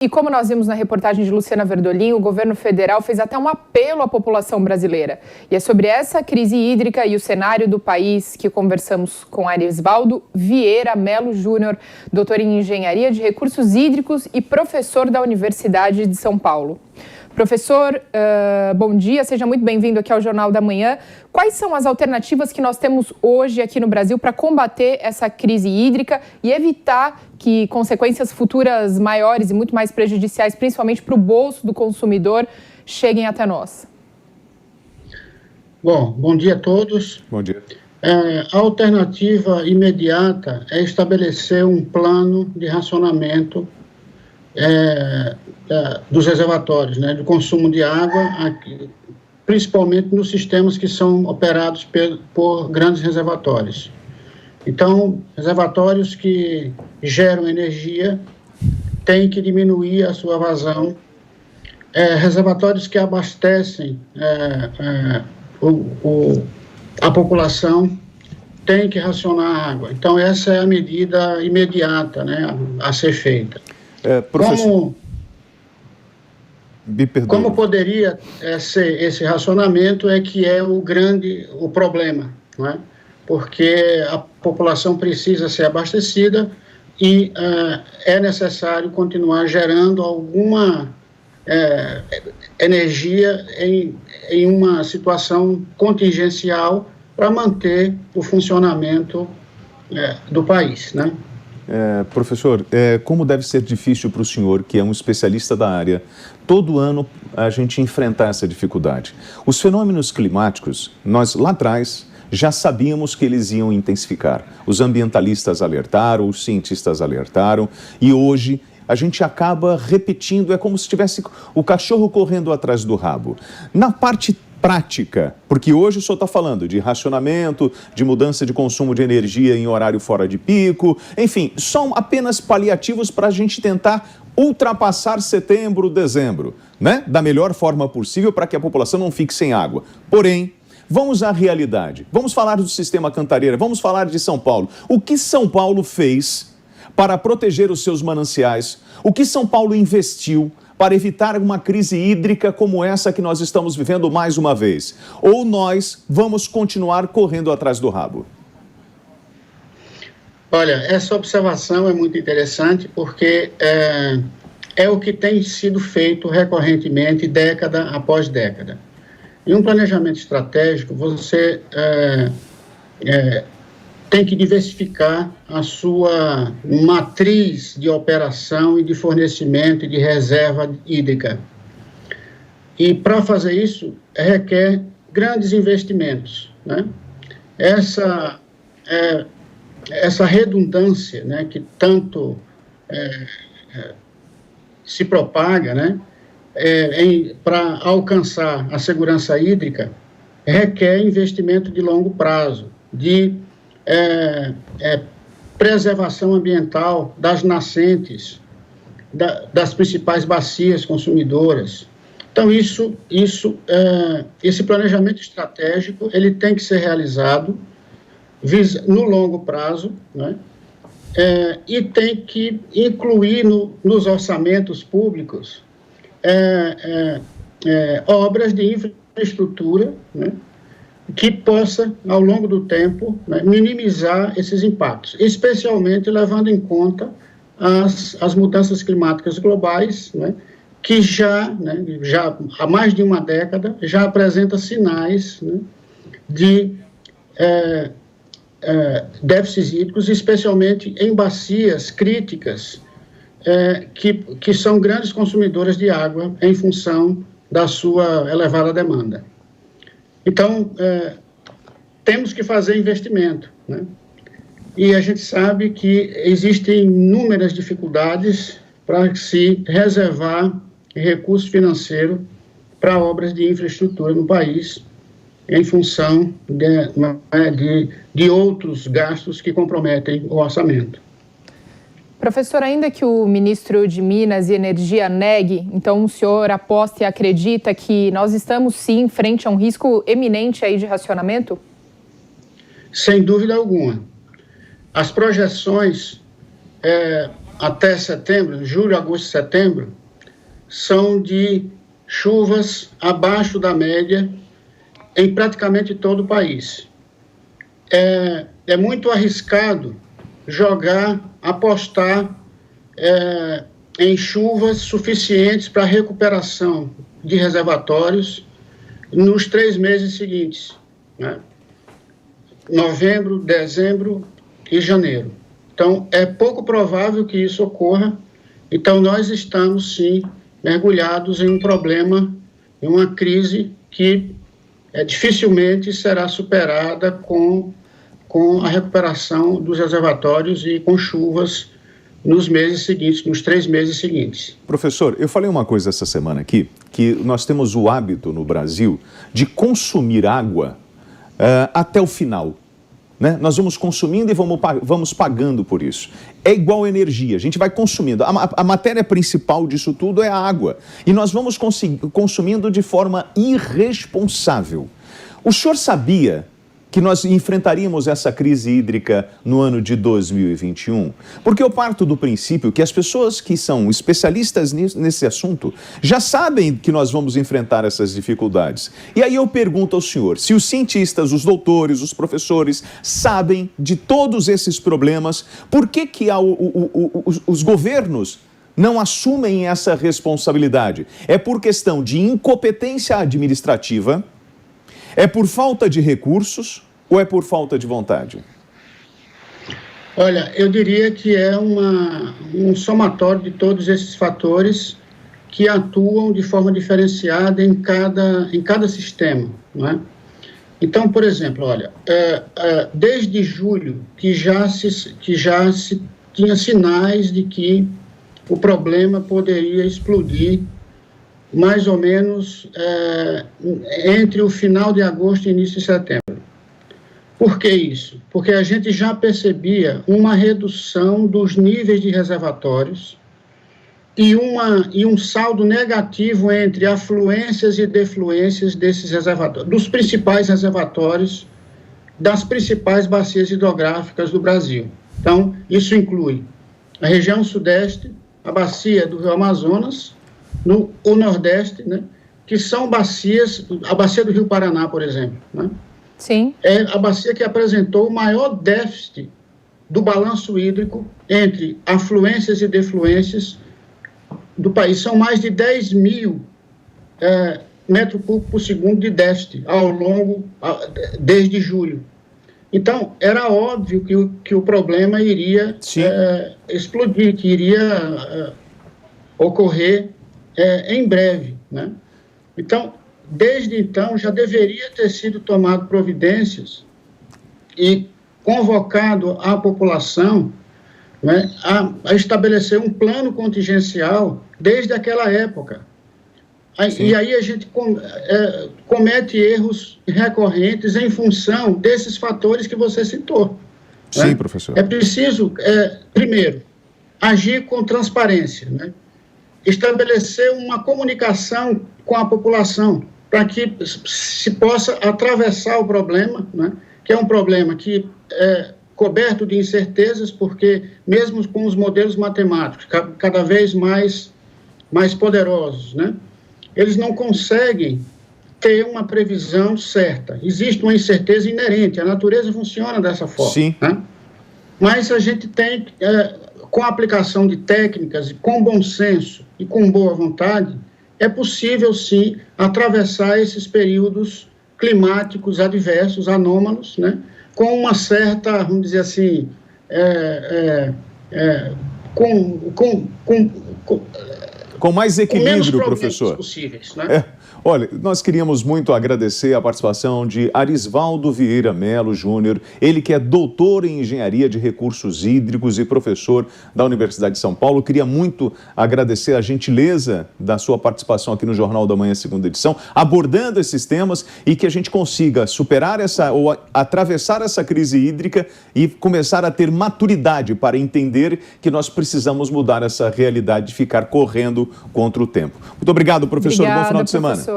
E como nós vimos na reportagem de Luciana Verdolim, o governo federal fez até um apelo à população brasileira. E é sobre essa crise hídrica e o cenário do país que conversamos com Arisvaldo Vieira Melo Júnior, doutor em Engenharia de Recursos Hídricos e professor da Universidade de São Paulo. Professor, bom dia, seja muito bem-vindo aqui ao Jornal da Manhã. Quais são as alternativas que nós temos hoje aqui no Brasil para combater essa crise hídrica e evitar que consequências futuras maiores e muito mais prejudiciais, principalmente para o bolso do consumidor, cheguem até nós? Bom dia a todos. Bom dia. A alternativa imediata é estabelecer um plano de racionamento dos reservatórios, né, do consumo de água, principalmente nos sistemas que são operados por grandes reservatórios. Então, reservatórios que geram energia têm que diminuir a sua vazão. Reservatórios que abastecem a população têm que racionar a água. Então, essa é a medida imediata, né, a ser feita. Professor, como poderia ser esse racionamento que é o problema, não é? Porque a população precisa ser abastecida e é necessário continuar gerando alguma energia em uma situação contingencial para manter o funcionamento do país, né? Professor, como deve ser difícil para o senhor, que é um especialista da área, todo ano a gente enfrentar essa dificuldade. Os fenômenos climáticos, nós lá atrás já sabíamos que eles iam intensificar. Os ambientalistas alertaram, os cientistas alertaram, e hoje a gente acaba repetindo, é como se tivesse o cachorro correndo atrás do rabo. Na parte prática, porque hoje o senhor está falando de racionamento, de mudança de consumo de energia em horário fora de pico, enfim, são apenas paliativos para a gente tentar ultrapassar setembro, dezembro, né? Da melhor forma possível para que a população não fique sem água. Porém, vamos à realidade, vamos falar do sistema Cantareira, vamos falar de São Paulo. O que São Paulo fez para proteger os seus mananciais? O que São Paulo investiu para evitar uma crise hídrica como essa que nós estamos vivendo mais uma vez? Ou nós vamos continuar correndo atrás do rabo? Olha, essa observação é muito interessante porque é o que tem sido feito recorrentemente, década após década. Em um planejamento estratégico, você tem que diversificar a sua matriz de operação e de fornecimento e de reserva hídrica. E para fazer isso, requer grandes investimentos, né? Essa redundância, né, que tanto se propaga, né, para alcançar a segurança hídrica, requer investimento de longo prazo, de preservação ambiental das nascentes, das principais bacias consumidoras. Então, esse planejamento estratégico, ele tem que ser realizado no longo prazo, né? E tem que incluir nos orçamentos públicos obras de infraestrutura, né, que possa, ao longo do tempo, né, minimizar esses impactos, especialmente levando em conta as mudanças climáticas globais, né, que já há mais de uma década já apresenta sinais, né, de déficits hídricos, especialmente em bacias críticas, que são grandes consumidoras de água em função da sua elevada demanda. Então, temos que fazer investimento, né? E a gente sabe que existem inúmeras dificuldades para se reservar recurso financeiro para obras de infraestrutura no país, em função de outros gastos que comprometem o orçamento. Professor, ainda que o ministro de Minas e Energia negue, então o senhor aposta e acredita que nós estamos sim frente a um risco eminente aí de racionamento? Sem dúvida alguma. As projeções até setembro, julho, agosto e setembro, são de chuvas abaixo da média em praticamente todo o país. É muito arriscado apostar em chuvas suficientes para recuperação de reservatórios nos 3 meses seguintes, né? Novembro, dezembro e janeiro. Então, é pouco provável que isso ocorra. Então, nós estamos, sim, mergulhados em um problema, em uma crise que dificilmente será superada com a recuperação dos reservatórios e com chuvas nos meses seguintes, nos 3 meses seguintes. Professor, eu falei uma coisa essa semana aqui, que nós temos o hábito no Brasil de consumir água até o final. Né? Nós vamos consumindo e vamos pagando por isso. É igual energia, a gente vai consumindo. A matéria principal disso tudo é a água. E nós vamos consumindo de forma irresponsável. O senhor sabia que nós enfrentaríamos essa crise hídrica no ano de 2021? Porque eu parto do princípio que as pessoas que são especialistas nesse assunto já sabem que nós vamos enfrentar essas dificuldades. E aí eu pergunto ao senhor, se os cientistas, os doutores, os professores sabem de todos esses problemas, por que os governos não assumem essa responsabilidade? É por questão de incompetência administrativa? É por falta de recursos ou é por falta de vontade? Olha, eu diria que é um somatório de todos esses fatores que atuam de forma diferenciada em cada sistema, não é? Então, por exemplo, olha, desde julho que já se tinha sinais de que o problema poderia explodir mais ou menos entre o final de agosto e início de setembro. Por que isso? Porque a gente já percebia uma redução dos níveis de reservatórios e um saldo negativo entre afluências e defluências desses reservatórios, dos principais reservatórios, das principais bacias hidrográficas do Brasil. Então, isso inclui a região sudeste, a bacia do Rio Amazonas, o Nordeste, né, que são bacias, a bacia do Rio Paraná, por exemplo, né, sim, é a bacia que apresentou o maior déficit do balanço hídrico entre afluências e defluências do país. São mais de 10 mil metros cúbicos por segundo de déficit desde julho. Então, era óbvio que o problema iria explodir, que iria ocorrer em breve, né? Então, desde então, já deveria ter sido tomado providências e convocado a população, né, a estabelecer um plano contingencial desde aquela época. E aí a gente comete erros recorrentes em função desses fatores que você citou. Sim, né? Professor. É preciso, primeiro, agir com transparência, né? Estabelecer uma comunicação com a população para que se possa atravessar o problema, né? Que é um problema que é coberto de incertezas, porque mesmo com os modelos matemáticos cada vez mais poderosos, né? Eles não conseguem ter uma previsão certa. Existe uma incerteza inerente, a natureza funciona dessa forma. Sim. Né? Mas a gente tem, com a aplicação de técnicas, com bom senso e com boa vontade, é possível, sim, atravessar esses períodos climáticos adversos, anômalos, né? Com uma certa, vamos dizer assim, com mais equilíbrio, professor. Possíveis, né? Olha, nós queríamos muito agradecer a participação de Arisvaldo Vieira Melo Júnior, ele que é doutor em Engenharia de Recursos Hídricos e professor da Universidade de São Paulo. Queria muito agradecer a gentileza da sua participação aqui no Jornal da Manhã, segunda edição, abordando esses temas e que a gente consiga superar ou atravessar essa crise hídrica e começar a ter maturidade para entender que nós precisamos mudar essa realidade de ficar correndo contra o tempo. Muito obrigado, professor. Obrigada, bom final de semana. Professor.